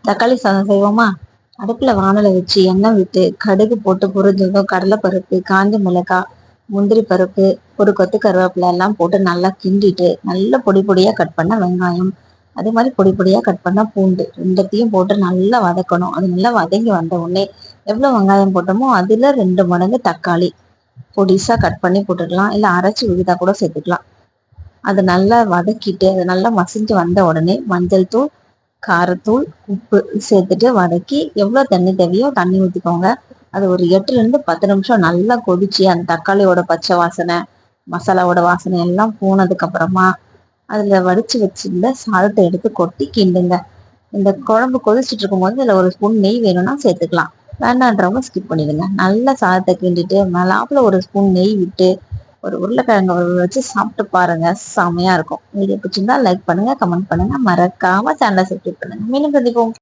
தக்காளி சாதம் செய்வோமா? அடுப்புல வானலை வச்சு எண்ணெய் விட்டு கடுகு போட்டு பொரிஞ்சதும் கடலைப்பருப்பு, காஞ்ச மிளகாய், முந்திரி பருப்பு, ஒரு கொத்து கருவேப்பிலை எல்லாம் போட்டு நல்லா கிண்டிட்டு நல்லா பொடி பொடியா கட் பண்ண வெங்காயம், அதே மாதிரி பொடி பொடியா கட் பண்ண பூண்டு ரெண்டத்தையும் போட்டு நல்லா வதக்கணும். அது நல்லா வதங்கி வந்த உடனே எவ்வளவு வெங்காயம் போட்டோமோ அதுல 2 மடங்கு தக்காளி பொடிசா கட் பண்ணி போட்டுக்கலாம், இல்ல அரைச்சி விழுதா கூட சேர்த்துக்கலாம். அதை நல்லா வதக்கிட்டு அது நல்லா மசிஞ்சு வந்த உடனே மஞ்சள் தூள், காரத்தூள், உப்பு சேர்த்துட்டு வதக்கி எவ்வளோ தண்ணி தேவையோ தண்ணி ஊற்றிக்கோங்க. அது ஒரு 8-10 நிமிஷம் நல்லா கொதிச்சு அந்த தக்காளியோட பச்சை வாசனை, மசாலாவோட வாசனை எல்லாம் போனதுக்கு அப்புறமா அதுல வடிச்சு வச்சிருந்த சாதத்தை எடுத்து கொட்டி கிண்டுங்க. இந்த குழம்பு கொதிச்சுட்டு இருக்கும்போது இதுல ஒரு ஸ்பூன் நெய் வேணும்னா சேர்த்துக்கலாம், வேண்டான்றவங்க ஸ்கிப் பண்ணிடுங்க. நல்லா சாதத்தை கிண்டிட்டு மேலாப்புல ஒரு ஸ்பூன் நெய் விட்டு ஒரு உருளைக்கிழங்கு வச்சு சாப்பிட்டு பாருங்க, செமையா இருக்கும். வீடியோ பிடிச்சிருந்தா லைக் பண்ணுங்க, கமெண்ட் பண்ணுங்க, மறக்காம சேனலை சப்ஸ்கிரைப் பண்ணுங்க. மீண்டும் சந்திப்போம்.